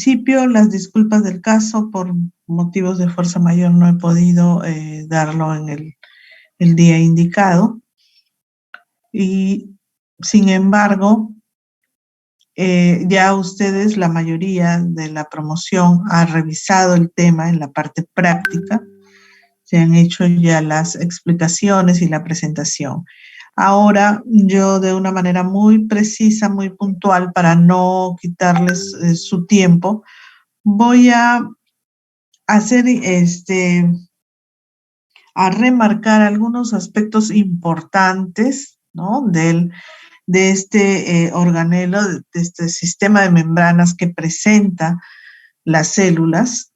principio, las disculpas del caso, por motivos de fuerza mayor no he podido darlo en el día indicado. Y, sin embargo, ya ustedes, la mayoría de la promoción, ha revisado el tema en la parte práctica. Se han hecho ya las explicaciones y la presentación. Ahora, yo de una manera muy precisa, muy puntual, para no quitarles su tiempo, voy a hacer a remarcar algunos aspectos importantes, ¿no? De este organelo, de este sistema de membranas que presenta las células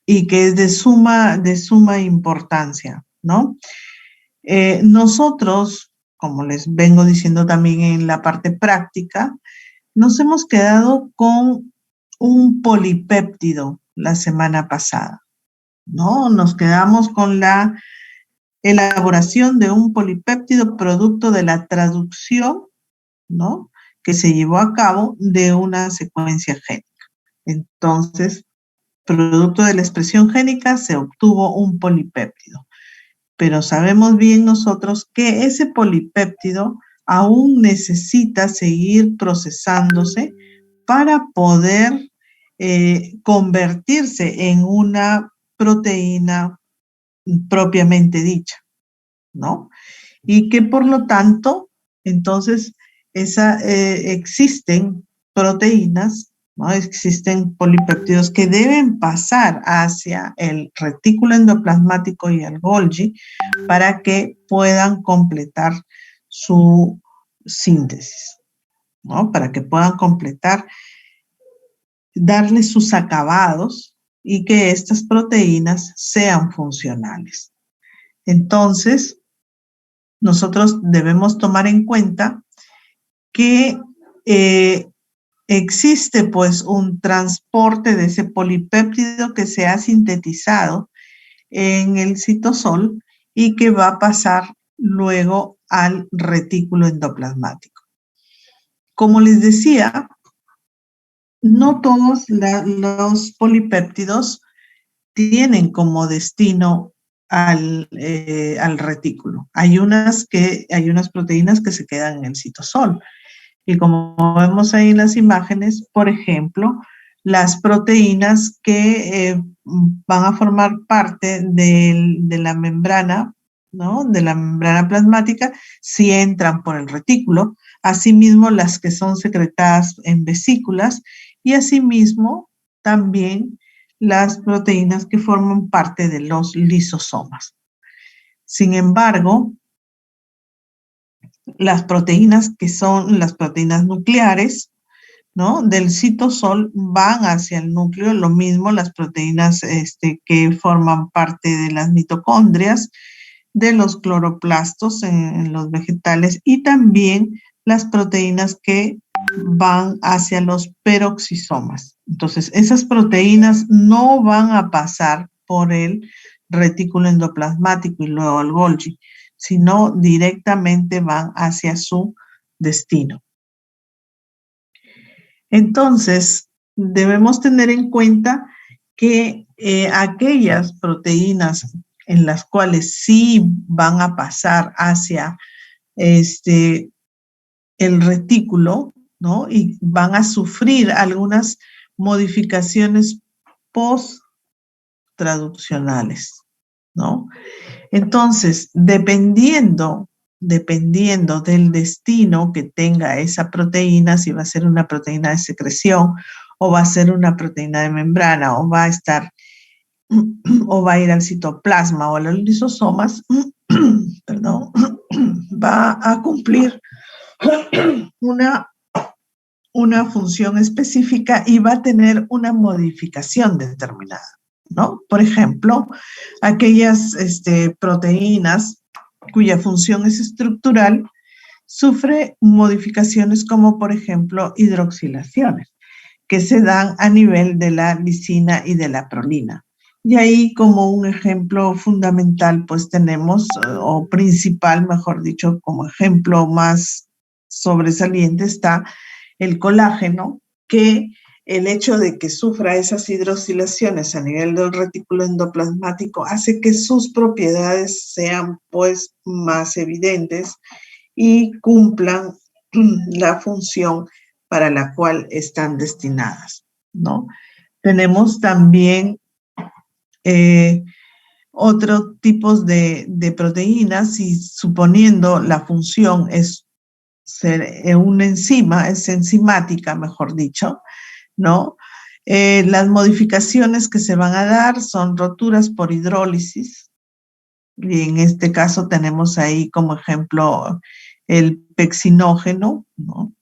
y que es de suma importancia, ¿no? Nosotros, como les vengo diciendo también en la parte práctica, nos hemos quedado con un polipéptido la semana pasada, ¿no? Nos quedamos con la elaboración de un polipéptido producto de la traducción, ¿no? Que se llevó a cabo de una secuencia génica. Entonces, producto de la expresión génica se obtuvo un polipéptido. Pero sabemos bien nosotros que ese polipéptido aún necesita seguir procesándose para poder convertirse en una proteína propiamente dicha, ¿no? Y que por lo tanto, entonces, existen proteínas, ¿no? Existen polipéptidos que deben pasar hacia el retículo endoplasmático y el Golgi para que puedan completar su síntesis, ¿no? Para que puedan completar, darle sus acabados y que estas proteínas sean funcionales. Entonces, nosotros debemos tomar en cuenta que existe pues un transporte de ese polipéptido que se ha sintetizado en el citosol y que va a pasar luego al retículo endoplasmático. Como les decía, no todos los polipéptidos tienen como destino al retículo. Hay unas proteínas que se quedan en el citosol. Y como vemos ahí en las imágenes, por ejemplo, las proteínas que van a formar parte de la membrana, ¿no? De la membrana plasmática, sí entran por el retículo. Asimismo, las que son secretadas en vesículas y asimismo también las proteínas que forman parte de los lisosomas. Sin embargo, las proteínas que son las proteínas nucleares, ¿no? Del citosol van hacia el núcleo, lo mismo las proteínas que forman parte de las mitocondrias, de los cloroplastos en los vegetales y también las proteínas que van hacia los peroxisomas. Entonces, esas proteínas no van a pasar por el retículo endoplasmático y luego al Golgi, sino directamente van hacia su destino. Entonces, debemos tener en cuenta que aquellas proteínas en las cuales sí van a pasar hacia el retículo, ¿no? Y van a sufrir algunas modificaciones post-traduccionales, ¿no? Entonces, dependiendo del destino que tenga esa proteína, si va a ser una proteína de secreción o va a ser una proteína de membrana o va a ir al citoplasma o a los lisosomas, perdón, va a cumplir una función específica y va a tener una modificación determinada, ¿no? Por ejemplo, aquellas proteínas cuya función es estructural sufre modificaciones como, por ejemplo, hidroxilaciones que se dan a nivel de la lisina y de la prolina. Y ahí, como un ejemplo fundamental, pues tenemos, o principal, mejor dicho, como ejemplo más sobresaliente está el colágeno, que el hecho de que sufra esas hidroxilaciones a nivel del retículo endoplasmático hace que sus propiedades sean pues más evidentes y cumplan la función para la cual están destinadas, ¿no? Tenemos también otros tipos de proteínas y suponiendo la función es ser una enzima, es enzimática, mejor dicho, ¿no? Las modificaciones que se van a dar son roturas por hidrólisis, y en este caso tenemos ahí como ejemplo el pexinógeno, ¿no?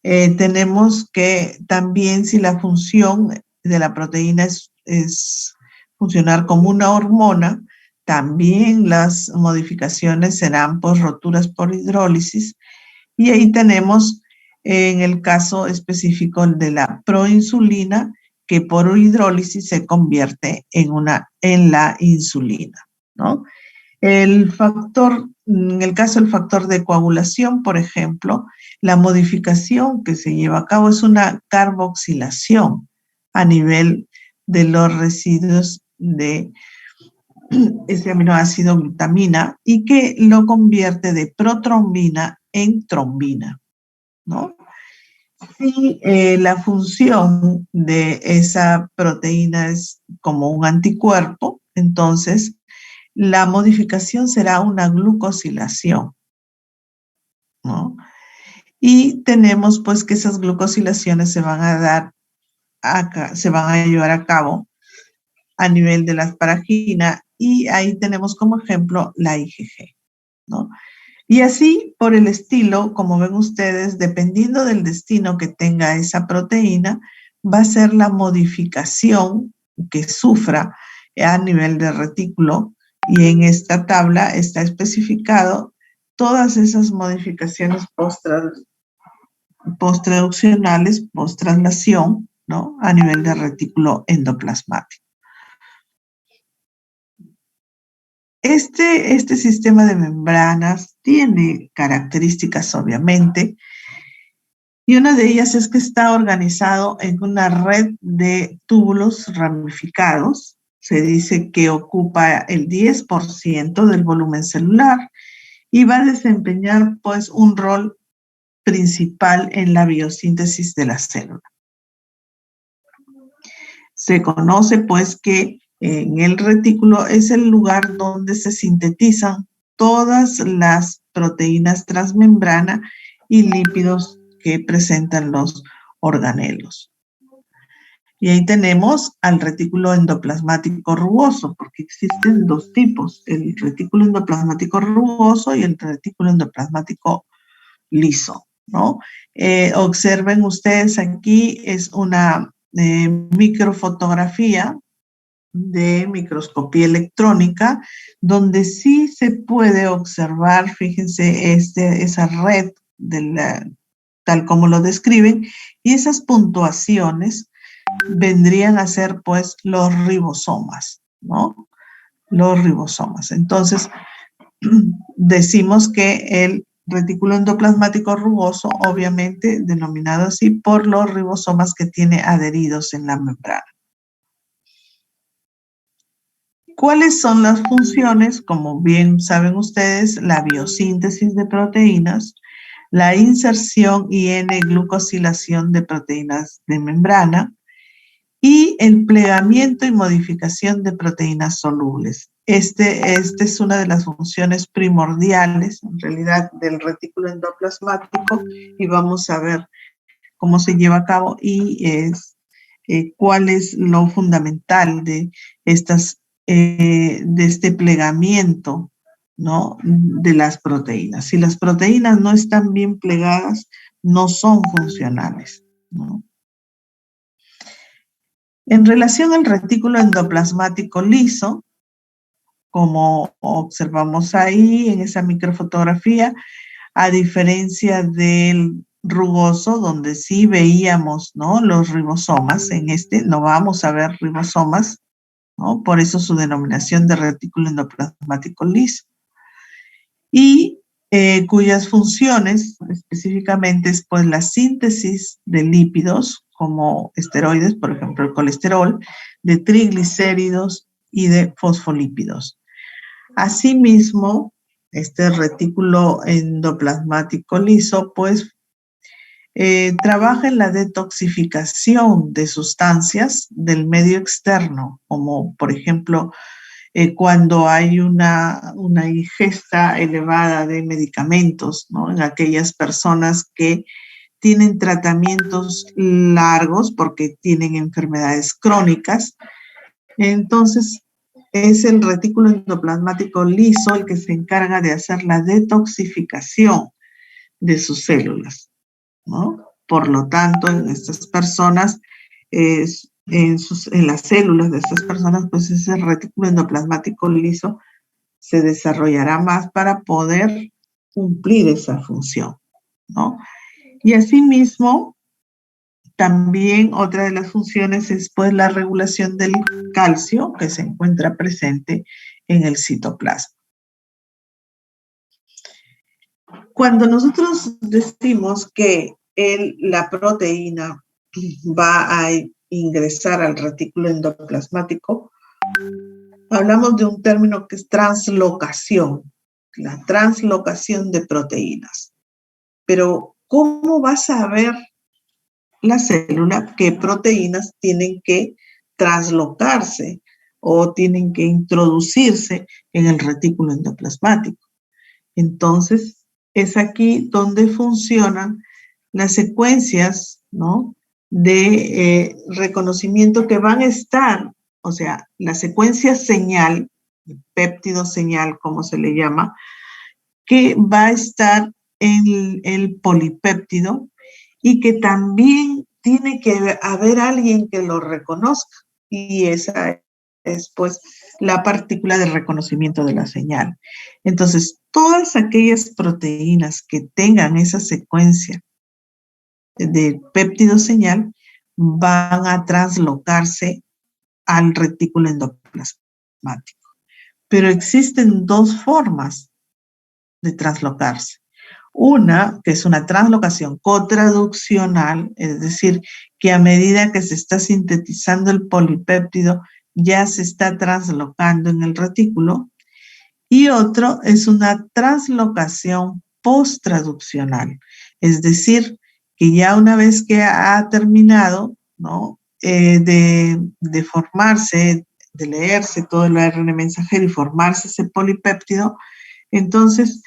Tenemos que también si la función de la proteína es funcionar como una hormona, también las modificaciones serán pues roturas por hidrólisis. Y ahí tenemos en el caso específico de la proinsulina, que por hidrólisis se convierte en la insulina, ¿no? En el caso del factor de coagulación, por ejemplo, la modificación que se lleva a cabo es una carboxilación a nivel de los residuos de ese aminoácido glutamina y que lo convierte de protrombina en trombina, ¿no? Si la función de esa proteína es como un anticuerpo, entonces la modificación será una glucosilación, ¿no? Y tenemos pues que esas glucosilaciones se van a dar acá, se van a llevar a cabo a nivel de la asparagina y ahí tenemos como ejemplo la IgG, ¿no? Y así por el estilo, como ven ustedes, dependiendo del destino que tenga esa proteína, va a ser la modificación que sufra a nivel de retículo y en esta tabla está especificado todas esas modificaciones posttraduccionales, post-traslación, ¿no? A nivel de retículo endoplasmático. Este sistema de membranas tiene características, obviamente, y una de ellas es que está organizado en una red de túbulos ramificados. Se dice que ocupa el 10% del volumen celular y va a desempeñar pues un rol principal en la biosíntesis de la célula. Se conoce pues que en el retículo es el lugar donde se sintetizan todas las proteínas transmembrana y lípidos que presentan los organelos. Y ahí tenemos al retículo endoplasmático rugoso, porque existen dos tipos, el retículo endoplasmático rugoso y el retículo endoplasmático liso, ¿no? Observen ustedes aquí, es una microfotografía de microscopía electrónica, donde sí se puede observar, fíjense, esa red tal como lo describen, y esas puntuaciones vendrían a ser pues los ribosomas, ¿no? Los ribosomas. Entonces, decimos que el retículo endoplasmático rugoso, obviamente denominado así por los ribosomas que tiene adheridos en la membrana. ¿Cuáles son las funciones? Como bien saben ustedes, la biosíntesis de proteínas, la inserción y N-glucosilación de proteínas de membrana y el plegamiento y modificación de proteínas solubles. Este es una de las funciones primordiales, en realidad, del retículo endoplasmático y vamos a ver cómo se lleva a cabo y cuál es lo fundamental de este plegamiento, ¿no? De las proteínas. Si las proteínas no están bien plegadas, no son funcionales, ¿no? En relación al retículo endoplasmático liso, como observamos ahí en esa microfotografía, a diferencia del rugoso, donde sí veíamos, ¿no?, los ribosomas, en este no vamos a ver ribosomas, ¿no? Por eso su denominación de retículo endoplasmático liso. Y cuyas funciones específicamente es pues la síntesis de lípidos, como esteroides, por ejemplo, el colesterol, de triglicéridos y de fosfolípidos. Asimismo, este retículo endoplasmático liso, pues, trabaja en la detoxificación de sustancias del medio externo, como por ejemplo, cuando hay una ingesta elevada de medicamentos, ¿no? En aquellas personas que tienen tratamientos largos porque tienen enfermedades crónicas. Entonces, es el retículo endoplasmático liso el que se encarga de hacer la detoxificación de sus células, ¿no? Por lo tanto, en estas personas, en las células de estas personas, pues ese retículo endoplasmático liso se desarrollará más para poder cumplir esa función, ¿no? Y asimismo, también otra de las funciones es pues la regulación del calcio que se encuentra presente en el citoplasma. Cuando nosotros decimos que la proteína va a ingresar al retículo endoplasmático, hablamos de un término que es translocación, la translocación de proteínas. Pero, ¿cómo va a saber la célula qué proteínas tienen que translocarse o tienen que introducirse en el retículo endoplasmático? Entonces, es aquí donde funcionan las secuencias, ¿no?, de reconocimiento que van a estar, o sea, la secuencia señal, péptido señal, como se le llama, que va a estar en el polipéptido y que también tiene que haber alguien que lo reconozca. Y esa es, pues, la partícula de reconocimiento de la señal. Entonces, todas aquellas proteínas que tengan esa secuencia de péptido señal van a translocarse al retículo endoplasmático. Pero existen dos formas de translocarse. Una, que es una translocación cotraduccional, es decir, que a medida que se está sintetizando el polipéptido, ya se está translocando en el retículo. Y otro es una translocación posttraduccional, es decir, que ya una vez que ha terminado, ¿no?, de formarse, de leerse todo el ARN mensajero y formarse ese polipéptido, entonces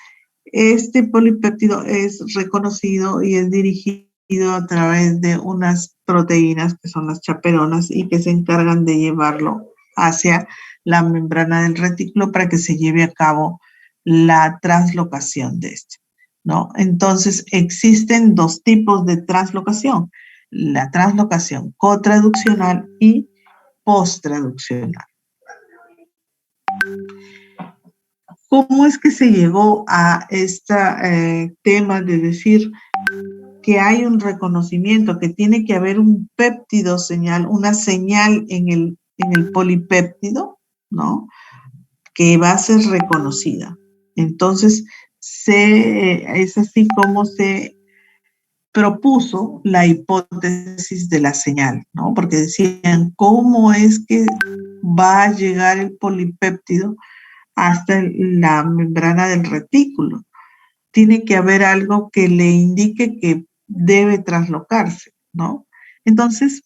este polipéptido es reconocido y es dirigido a través de unas proteínas que son las chaperonas y que se encargan de llevarlo hacia la membrana del retículo para que se lleve a cabo la translocación de este, ¿no? Entonces, existen dos tipos de translocación: la translocación cotraduccional y posttraduccional. ¿Cómo es que se llegó a este tema de decir que hay un reconocimiento, que tiene que haber un péptido señal, una señal en el polipéptido, ¿no?, que va a ser reconocida? Entonces, es así como se propuso la hipótesis de la señal, ¿no? Porque decían, ¿cómo es que va a llegar el polipéptido hasta la membrana del retículo? Tiene que haber algo que le indique que debe traslocarse, ¿no? Entonces,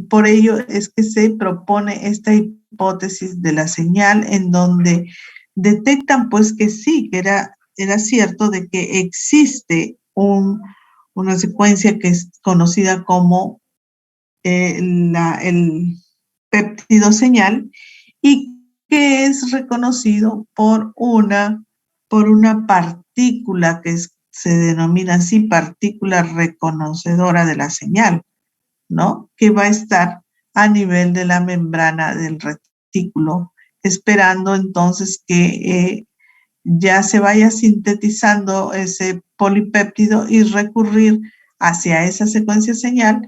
por ello es que se propone esta hipótesis de la señal, en donde detectan pues que sí, que era cierto de que existe una secuencia que es conocida como el péptido señal, y que es reconocido por una partícula que se denomina así partícula reconocedora de la señal, ¿no?, que va a estar a nivel de la membrana del retículo, esperando entonces que ya se vaya sintetizando ese polipéptido y recurrir hacia esa secuencia señal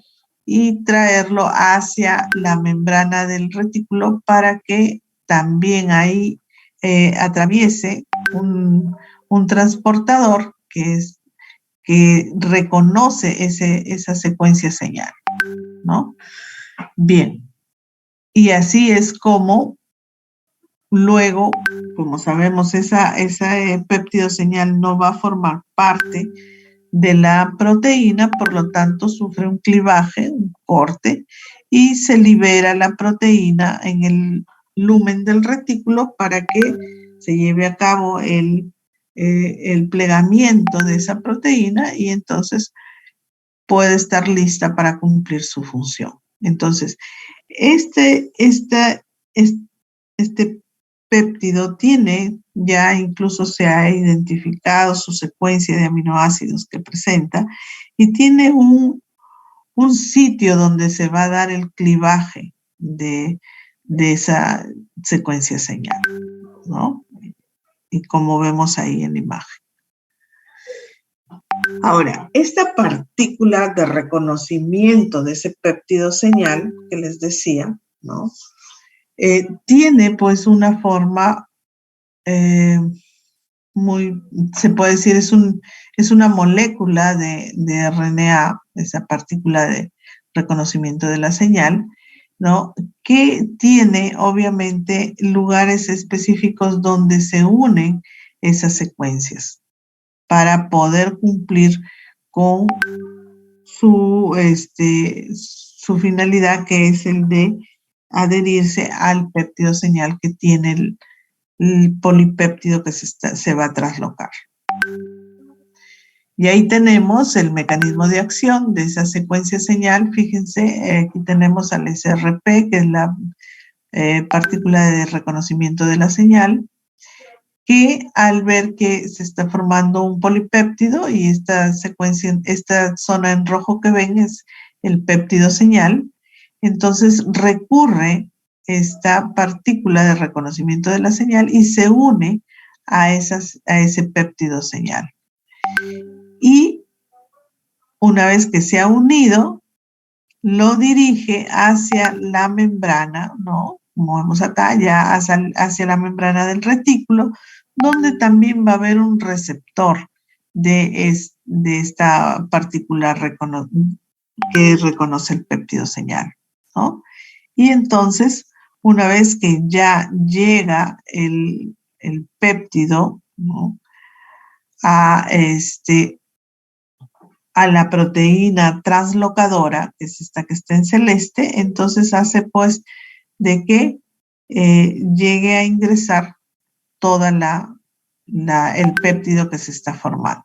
y traerlo hacia la membrana del retículo para que también ahí atraviese un transportador que reconoce esa secuencia señal. ¿no? Bien, y así es como luego, como sabemos, esa péptido señal no va a formar parte de la proteína, por lo tanto sufre un clivaje, un corte, y se libera la proteína en el lumen del retículo para que se lleve a cabo el plegamiento de esa proteína y entonces puede estar lista para cumplir su función. Entonces, este, esta, este péptido tiene, ya incluso se ha identificado su secuencia de aminoácidos que presenta y tiene un sitio donde se va a dar el clivaje de esa secuencia señal, ¿no? Y como vemos ahí en la imagen. Ahora, esta partícula de reconocimiento de ese péptido señal que les decía, ¿no? Tiene pues una forma se puede decir, es una molécula de RNA, esa partícula de reconocimiento de la señal, ¿no? Que tiene obviamente lugares específicos donde se unen esas secuencias para poder cumplir con su finalidad, que es el de adherirse al péptido señal que tiene el polipéptido que se va a traslocar. Y ahí tenemos el mecanismo de acción de esa secuencia señal. Fíjense, aquí tenemos al SRP, que es la partícula de reconocimiento de la señal, que al ver que se está formando un polipéptido y esta secuencia, esta zona en rojo que ven es el péptido señal, entonces recurre esta partícula de reconocimiento de la señal y se une a ese péptido señal. Y una vez que se ha unido, lo dirige hacia la membrana, ¿no? Como vemos acá, ya hacia la membrana del retículo, donde también va a haber un receptor de esta partícula que reconoce el péptido señal, ¿no? Y entonces, una vez que ya llega el péptido, ¿no? a la proteína translocadora, que es esta que está en celeste, entonces hace pues de que llegue a ingresar toda el péptido que se está formando,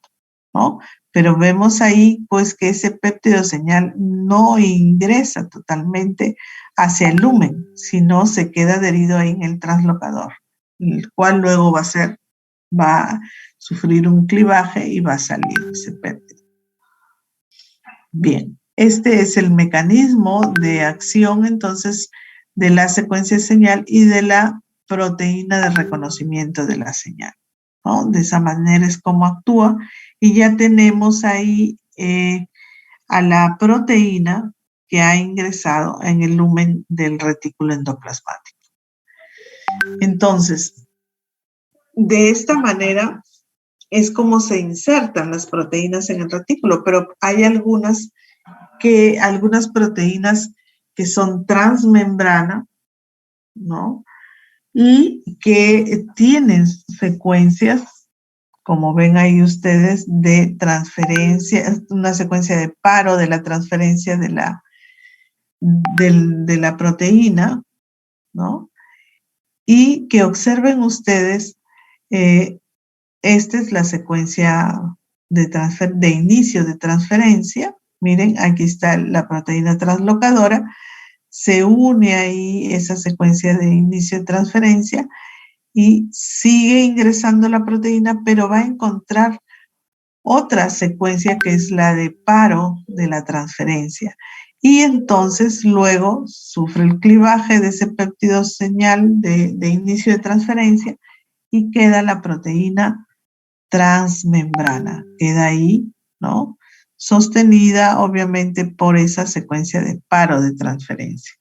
¿no? Pero vemos ahí pues que ese péptido señal no ingresa totalmente hacia el lumen, sino se queda adherido ahí en el translocador, el cual luego va a sufrir un clivaje y va a salir ese péptido. Bien, este es el mecanismo de acción entonces de la secuencia de señal y de la proteína de reconocimiento de la señal, ¿no? De esa manera es como actúa y ya tenemos ahí a la proteína que ha ingresado en el lumen del retículo endoplasmático. Entonces, de esta manera es como se insertan las proteínas en el retículo, pero hay algunas proteínas que son transmembrana, ¿no? Y que tienen secuencias, como ven ahí ustedes, de transferencia, una secuencia de paro de la transferencia de la proteína, ¿no? Y que observen ustedes, esta es la secuencia de inicio de transferencia. Miren, aquí está la proteína translocadora. Se une ahí esa secuencia de inicio de transferencia y sigue ingresando la proteína, pero va a encontrar otra secuencia que es la de paro de la transferencia. Y entonces luego sufre el clivaje de ese péptido señal de inicio de transferencia y queda la proteína transmembrana. Queda ahí, ¿no? Sostenida obviamente por esa secuencia de paro de transferencia.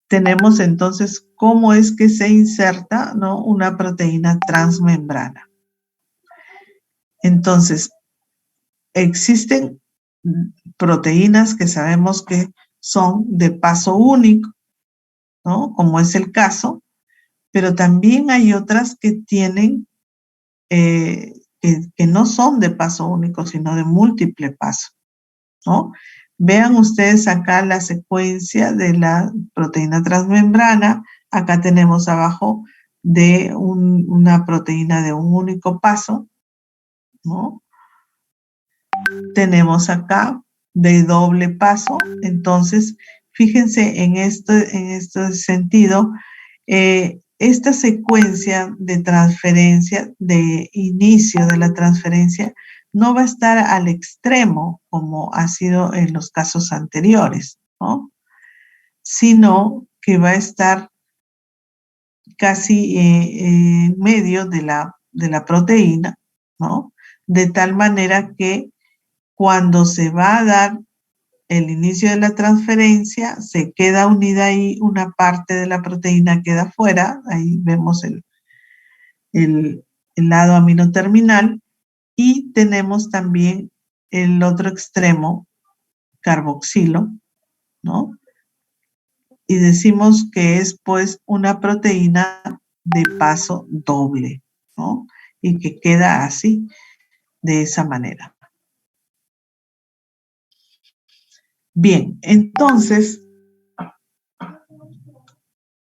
Tenemos entonces cómo es que se inserta, ¿no? Una proteína transmembrana. Entonces, existen proteínas que sabemos que son de paso único, ¿no? Como es el caso, pero también hay otras que tienen, que no son de paso único, sino de múltiple paso, ¿no? Vean ustedes acá la secuencia de la proteína transmembrana. Acá tenemos abajo de una proteína de un único paso, ¿no? Tenemos acá de doble paso. Entonces, fíjense en este sentido, esta secuencia de transferencia, de inicio de la transferencia, no va a estar al extremo como ha sido en los casos anteriores, ¿no? Sino que va a estar casi en medio de la proteína, ¿no? De tal manera que cuando se va a dar el inicio de la transferencia, se queda unida ahí, una parte de la proteína queda fuera, ahí vemos el lado aminoterminal, y tenemos también el otro extremo, carboxilo, ¿no? Y decimos que es pues una proteína de paso doble, ¿no? Y que queda así, de esa manera. Bien, entonces,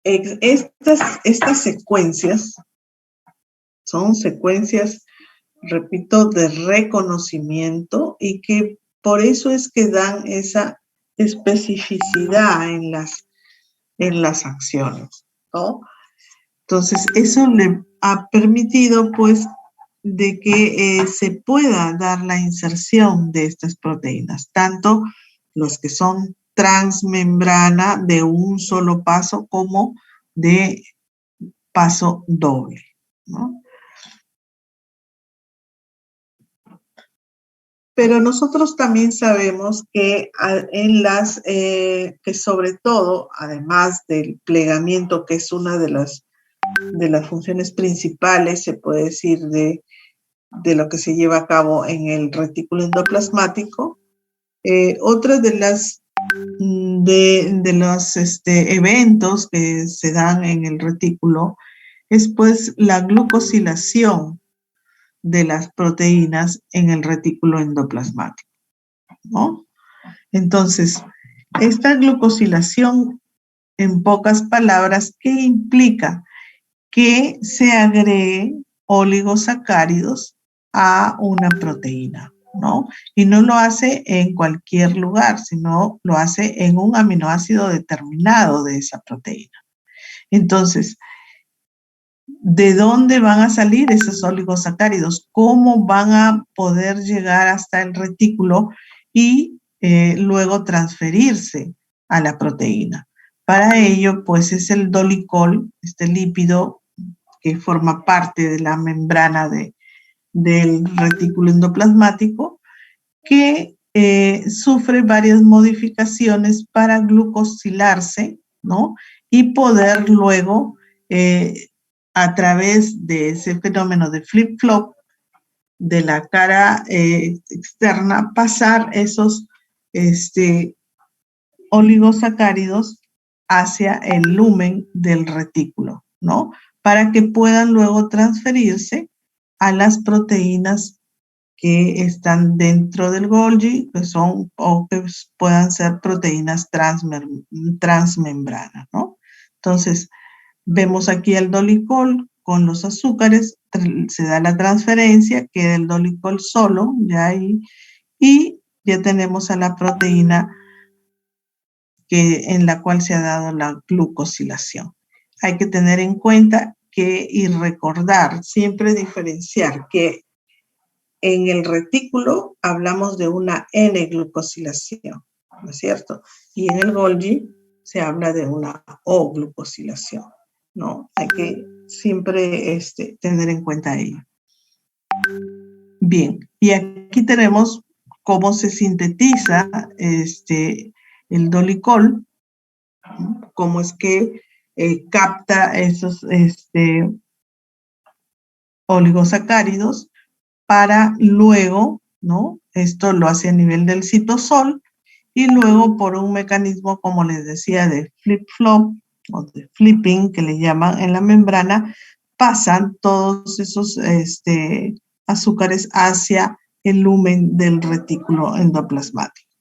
estas secuencias son secuencias, repito, de reconocimiento, y que por eso es que dan esa especificidad en las acciones, ¿no? Entonces, eso le ha permitido, pues, de que se pueda dar la inserción de estas proteínas, tanto los que son transmembrana de un solo paso como de paso doble, ¿no? Pero nosotros también sabemos que que sobre todo, además del plegamiento, que es una de las funciones principales, se puede decir, de lo que se lleva a cabo en el retículo endoplasmático, otra de los eventos que se dan en el retículo es pues la glucosilación de las proteínas en el retículo endoplasmático, ¿no? Entonces, esta glucosilación, en pocas palabras, ¿qué implica? Que se agreguen oligosacáridos a una proteína, ¿no? Y no lo hace en cualquier lugar, sino lo hace en un aminoácido determinado de esa proteína. Entonces, ¿de dónde van a salir esos oligosacáridos? ¿Cómo van a poder llegar hasta el retículo y luego transferirse a la proteína? Para ello, pues es el dolicol, este lípido que forma parte de la membrana del retículo endoplasmático, que sufre varias modificaciones para glucosilarse, ¿no? Y poder luego, a través de ese fenómeno de flip-flop de la cara externa, pasar esos oligosacáridos hacia el lumen del retículo, ¿no? Para que puedan luego transferirse a las proteínas que están dentro del Golgi, que son o que puedan ser proteínas transmembrana, ¿no? Entonces, vemos aquí el dolicol con los azúcares, se da la transferencia, queda el dolicol solo, ya ahí, y ya tenemos a la proteína en la cual se ha dado la glucosilación. Hay que tener en cuenta y recordar, siempre diferenciar que en el retículo hablamos de una N-glucosilación, ¿no es cierto? Y en el Golgi se habla de una O-glucosilación, ¿no? Hay que siempre tener en cuenta ello. Bien, y aquí tenemos cómo se sintetiza el dolicol, cómo es que capta esos oligosacáridos para luego ¿no? Esto lo hace a nivel del citosol y luego por un mecanismo, como les decía, de flip-flop o de flipping, que le llaman en la membrana, pasan todos esos azúcares hacia el lumen del retículo endoplasmático,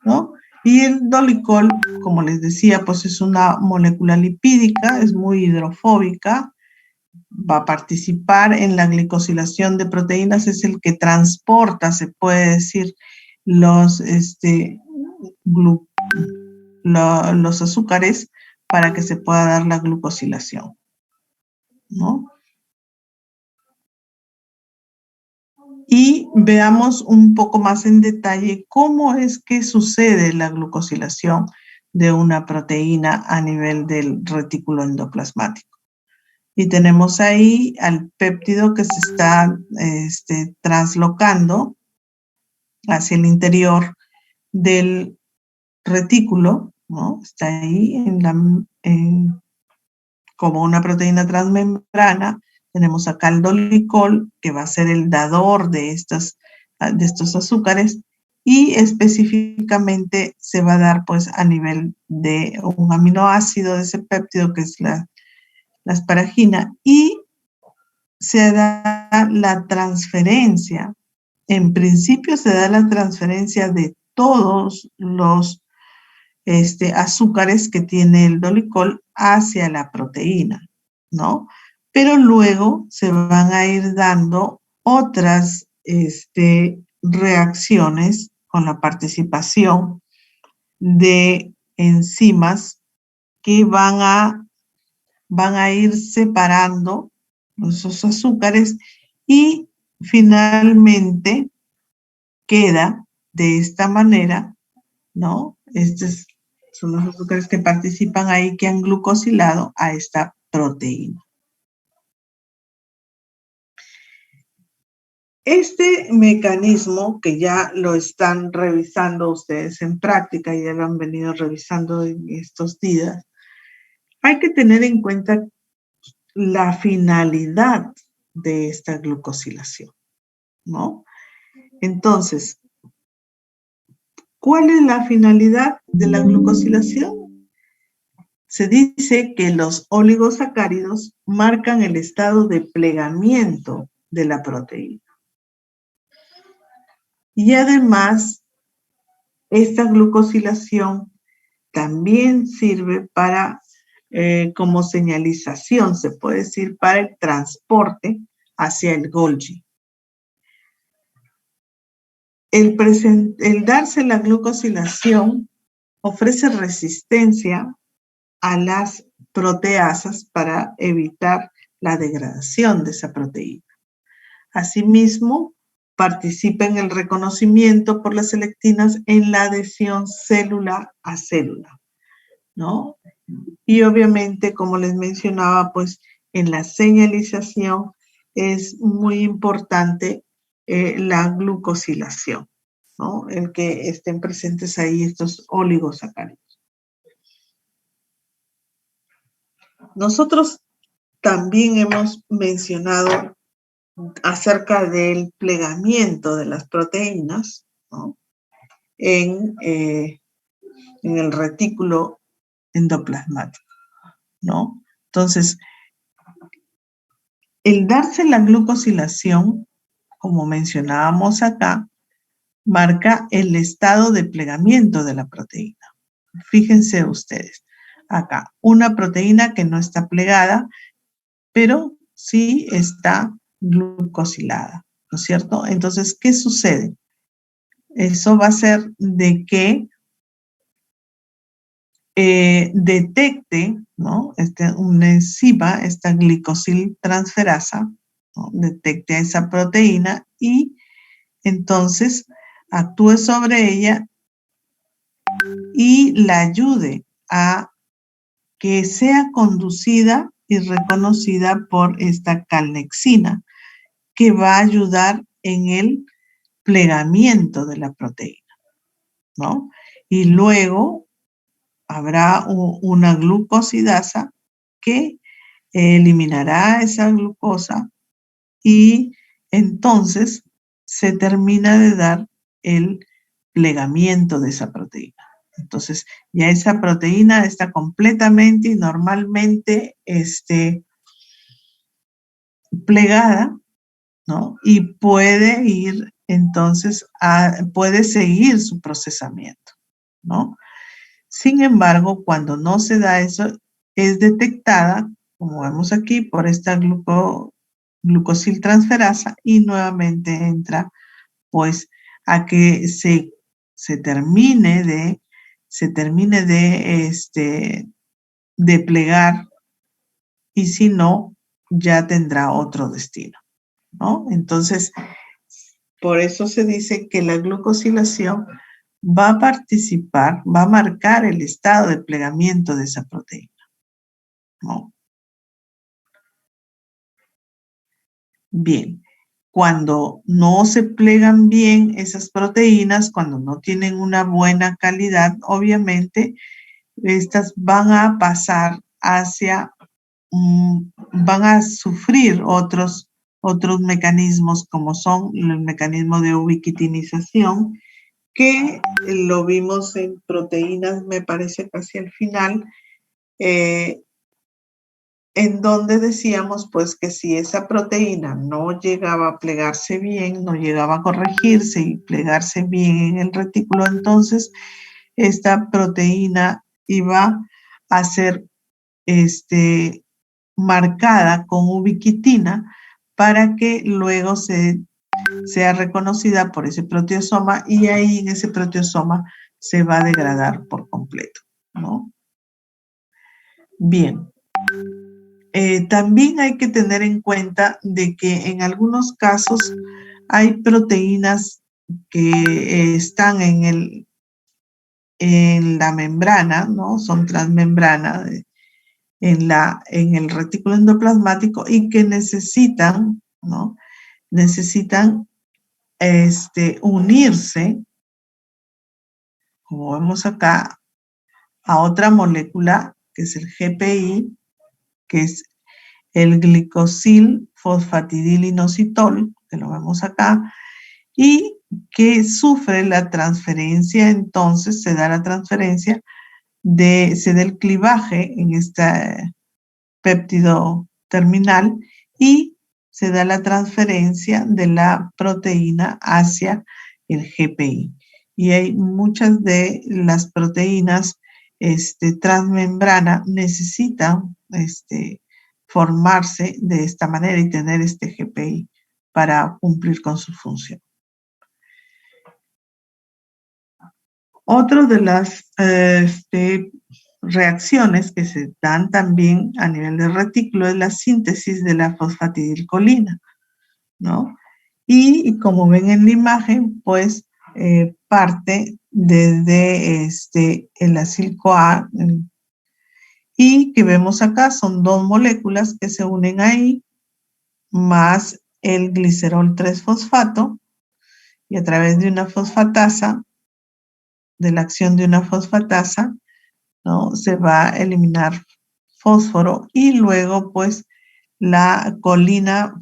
¿no? Y el dolicol, como les decía, pues es una molécula lipídica, es muy hidrofóbica, va a participar en la glicosilación de proteínas, es el que transporta, se puede decir, los, los azúcares para que se pueda dar la glucosilación, ¿no? Y veamos un poco más en detalle cómo es que sucede la glucosilación de una proteína a nivel del retículo endoplasmático. Y tenemos ahí al péptido que se está translocando hacia el interior del retículo, ¿no? Está ahí como una proteína transmembrana. Tenemos acá el dolicol, que va a ser el dador de estos azúcares, y específicamente se va a dar pues a nivel de un aminoácido de ese péptido, que es la asparagina, y se da la transferencia. En principio se da la transferencia de todos los azúcares que tiene el dolicol hacia la proteína, ¿no? Pero luego se van a ir dando otras reacciones con la participación de enzimas que van a ir separando esos azúcares y finalmente queda de esta manera, ¿no? Estos son los azúcares que participan ahí, que han glucosilado a esta proteína. Este mecanismo, que ya lo están revisando ustedes en práctica, ya lo han venido revisando en estos días, hay que tener en cuenta la finalidad de esta glucosilación, ¿no? Entonces, ¿cuál es la finalidad de la glucosilación? Se dice que los oligosacáridos marcan el estado de plegamiento de la proteína. Y además, esta glucosilación también sirve para, como señalización, se puede decir, para el transporte hacia el Golgi. El darse la glucosilación ofrece resistencia a las proteasas para evitar la degradación de esa proteína. Asimismo, participa en el reconocimiento por las selectinas en la adhesión célula a célula, ¿no? Y obviamente, como les mencionaba, pues en la señalización es muy importante la glucosilación, ¿no? El que estén presentes ahí estos oligosacáridos. Nosotros también hemos mencionado acerca del plegamiento de las proteínas, ¿no? en el retículo endoplasmático, ¿no? Entonces, el darse la glucosilación, como mencionábamos acá, marca el estado de plegamiento de la proteína. Fíjense ustedes, acá, una proteína que no está plegada, pero sí está glucosilada, ¿no es cierto? Entonces, ¿qué sucede? Eso va a ser de que detecte, ¿no? Una enzima, esta glicosiltransferasa, ¿no? Detecte a esa proteína y entonces actúe sobre ella y la ayude a que sea conducida y reconocida por esta calnexina, que va a ayudar en el plegamiento de la proteína, ¿no? Y luego habrá una glucosidasa que eliminará esa glucosa y entonces se termina de dar el plegamiento de esa proteína. Entonces, ya esa proteína está completamente y normalmente plegada, ¿no? Y puede ir entonces puede seguir su procesamiento, ¿no? Sin embargo, cuando no se da eso, es detectada, como vemos aquí, por esta glucosiltransferasa y nuevamente entra, pues, a que se termine de plegar, y si no, ya tendrá otro destino, ¿no? Entonces, por eso se dice que la glucosilación va a participar, va a marcar el estado de plegamiento de esa proteína, ¿no? Bien, cuando no se plegan bien esas proteínas, cuando no tienen una buena calidad, obviamente, estas van a pasar van a sufrir otros mecanismos, como son el mecanismo de ubiquitinización, que lo vimos en proteínas, me parece casi al final, en donde decíamos pues que si esa proteína no llegaba a plegarse bien, no llegaba a corregirse y plegarse bien en el retículo, entonces esta proteína iba a ser marcada con ubiquitina para que luego sea reconocida por ese proteosoma, y ahí en ese proteosoma se va a degradar por completo, ¿no? Bien. También hay que tener en cuenta de que en algunos casos hay proteínas que están en la membrana, ¿no? Son transmembrana en el retículo endoplasmático, y que necesitan, ¿no? Necesitan unirse, como vemos acá, a otra molécula que es el GPI, que es el glicosil fosfatidilinositol, que lo vemos acá, y que sufre la transferencia. Entonces se da la transferencia se da el clivaje en este péptido terminal, y se da la transferencia de la proteína hacia el GPI. Y hay muchas de las proteínas transmembrana necesitan formarse de esta manera y tener este GPI para cumplir con su función. Otro de las reacciones que se dan también a nivel del retículo es la síntesis de la fosfatidilcolina, ¿no? Y como ven en la imagen, pues parte desde el acil-CoA, y que vemos acá son dos moléculas que se unen ahí, más el glicerol 3-fosfato, y a través de una fosfatasa, de la acción de una fosfatasa, ¿no? Se va a eliminar fósforo, y luego pues la colina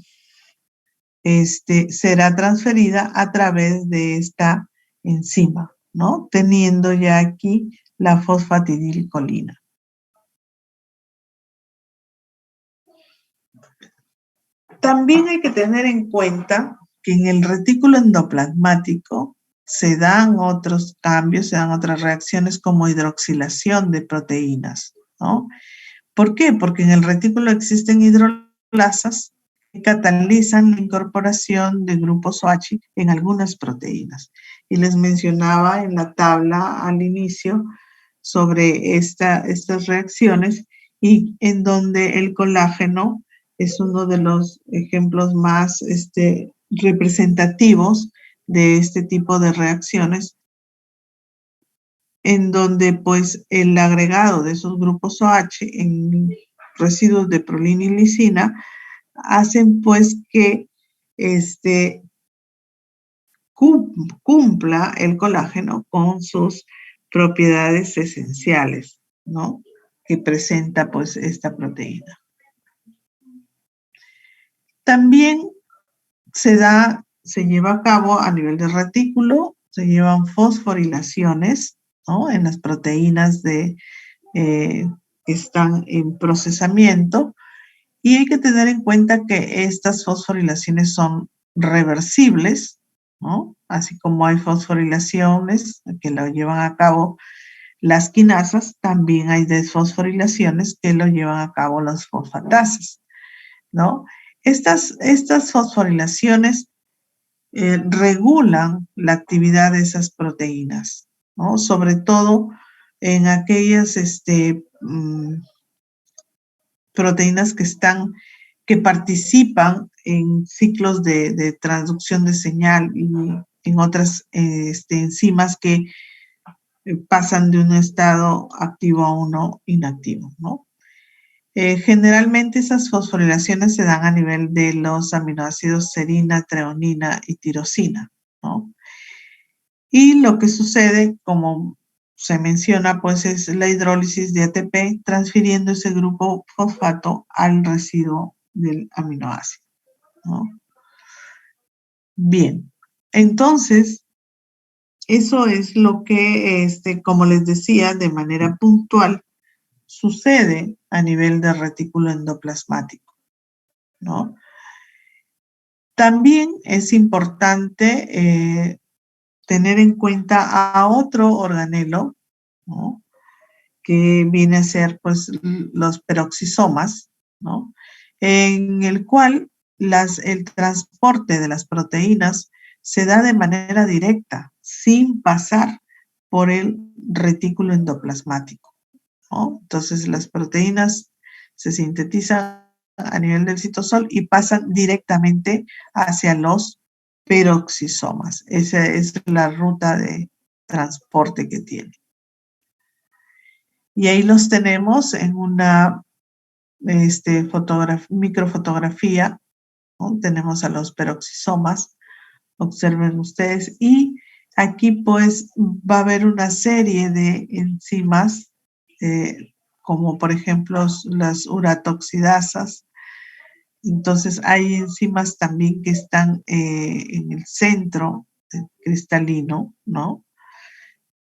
será transferida a través de esta enzima, ¿no? Teniendo ya aquí la fosfatidilcolina. También hay que tener en cuenta que en el retículo endoplasmático se dan otros cambios, se dan otras reacciones como hidroxilación de proteínas, ¿no? ¿Por qué? Porque en el retículo existen hidrolasas que catalizan la incorporación de grupos OH en algunas proteínas. Y les mencionaba en la tabla al inicio sobre estas reacciones, y en donde el colágeno es uno de los ejemplos más representativos de este tipo de reacciones, en donde pues el agregado de esos grupos OH en residuos de prolina y lisina hacen pues que cumpla el colágeno con sus propiedades esenciales, ¿no? Que presenta pues esta proteína. También se da se lleva a cabo a nivel de retículo, se llevan fosforilaciones, ¿no? En las proteínas que están en procesamiento, y hay que tener en cuenta que estas fosforilaciones son reversibles, ¿no? Así como hay fosforilaciones que lo llevan a cabo las quinasas, también hay desfosforilaciones que lo llevan a cabo las fosfatasas, ¿no? Estas fosforilaciones regulan la actividad de esas proteínas, ¿no? Sobre todo en aquellas proteínas que participan en ciclos de transducción de señal y en otras enzimas que pasan de un estado activo a uno inactivo, ¿no? Generalmente esas fosforilaciones se dan a nivel de los aminoácidos serina, treonina y tirosina, ¿no? Y lo que sucede, como se menciona, pues es la hidrólisis de ATP transfiriendo ese grupo fosfato al residuo del aminoácido, ¿no? Bien, entonces, eso es lo que, como les decía, de manera puntual, sucede a nivel de retículo endoplasmático, ¿no? También es importante tener en cuenta a otro organelo, ¿no? Que viene a ser pues los peroxisomas, ¿no? En el cual el transporte de las proteínas se da de manera directa, sin pasar por el retículo endoplasmático, ¿no? Entonces las proteínas se sintetizan a nivel del citosol y pasan directamente hacia los peroxisomas. Esa es la ruta de transporte que tiene. Y ahí los tenemos en una microfotografía, ¿no? Tenemos a los peroxisomas, observen ustedes, y aquí pues va a haber una serie de enzimas, como por ejemplo las uratoxidasas. Entonces hay enzimas también que están en el centro cristalino, ¿no?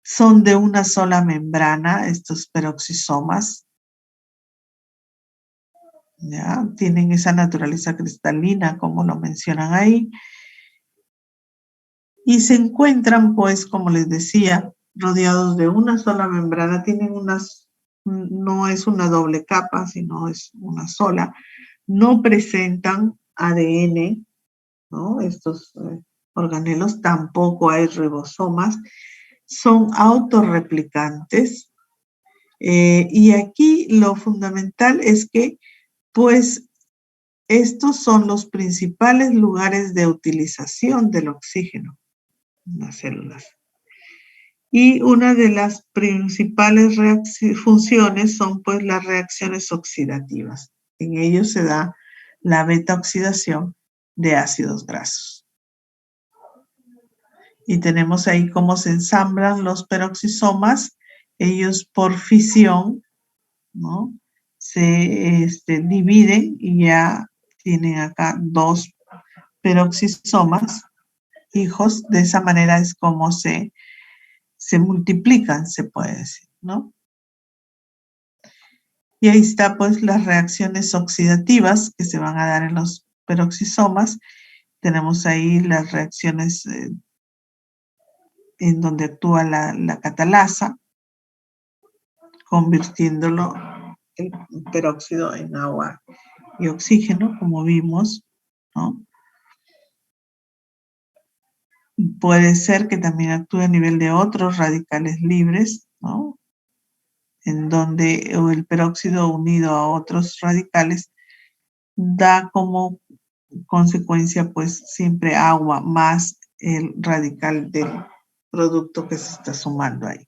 Son de una sola membrana estos peroxisomas, ¿ya? Tienen esa naturaleza cristalina, como lo mencionan ahí, y se encuentran, pues, como les decía, rodeados de una sola membrana. Tienen no es una doble capa, sino es una sola. No presentan ADN, ¿no? Estos organelos, tampoco hay ribosomas, son autorreplicantes. Y aquí lo fundamental es que, pues, estos son los principales lugares de utilización del oxígeno en las células. Y una de las principales funciones son pues las reacciones oxidativas. En ellos se da la beta oxidación de ácidos grasos. Y tenemos ahí cómo se ensamblan los peroxisomas. Ellos por fisión, ¿no? Se dividen y ya tienen acá dos peroxisomas hijos. De esa manera es como se multiplican, se puede decir, ¿no? Y ahí está pues las reacciones oxidativas que se van a dar en los peroxisomas. Tenemos ahí las reacciones en donde actúa la catalasa, convirtiéndolo el peróxido en agua y oxígeno, como vimos, ¿no? Puede ser que también actúe a nivel de otros radicales libres, ¿no? En donde el peróxido unido a otros radicales da como consecuencia pues siempre agua más el radical del producto que se está sumando ahí.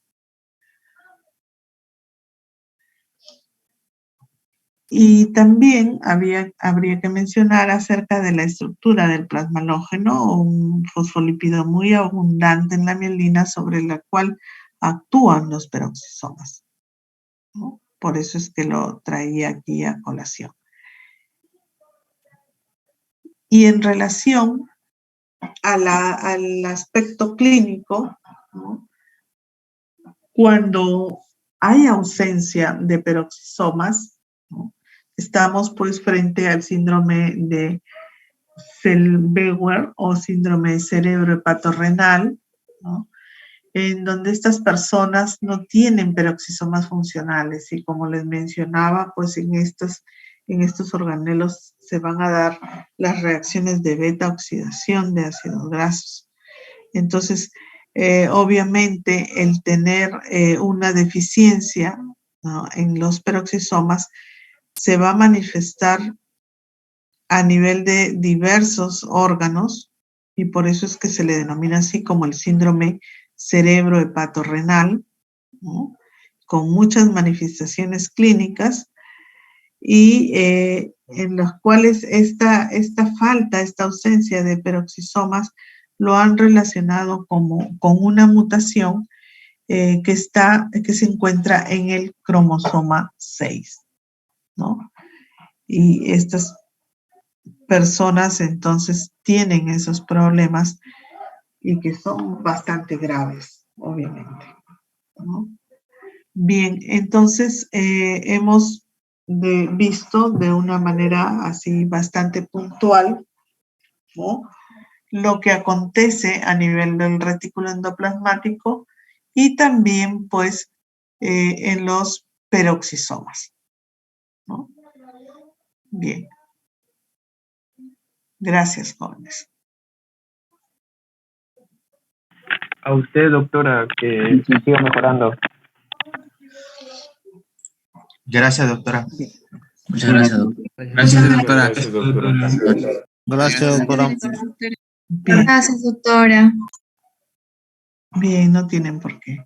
Y también habría que mencionar acerca de la estructura del plasmalógeno, un fosfolípido muy abundante en la mielina sobre la cual actúan los peroxisomas, ¿no? Por eso es que lo traía aquí a colación. Y en relación al aspecto clínico, ¿no? Cuando hay ausencia de peroxisomas, ¿no? Estamos pues frente al síndrome de Zellweger o síndrome de cerebro hepatorrenal, ¿no? En donde estas personas no tienen peroxisomas funcionales y como les mencionaba, pues en estos organelos se van a dar las reacciones de beta oxidación de ácidos grasos. Entonces, obviamente, el tener una deficiencia, ¿no?, en los peroxisomas se va a manifestar a nivel de diversos órganos y por eso es que se le denomina así como el síndrome cerebro-hepatorrenal, ¿no?, con muchas manifestaciones clínicas y en los cuales esta falta, esta ausencia de peroxisomas lo han relacionado con una mutación que se encuentra en el cromosoma 6, ¿no? Y estas personas entonces tienen esos problemas y que son bastante graves, obviamente, ¿no? Bien, entonces hemos visto de una manera así bastante puntual, ¿no?, lo que acontece a nivel del retículo endoplasmático y también pues en los peroxisomas, ¿no? Bien. Gracias, jóvenes. A usted, doctora, que siga mejorando. Gracias, doctora. Muchas gracias, doctora. Gracias, doctora. Gracias, doctora. Bien. Gracias, doctora. Bien, no tienen por qué.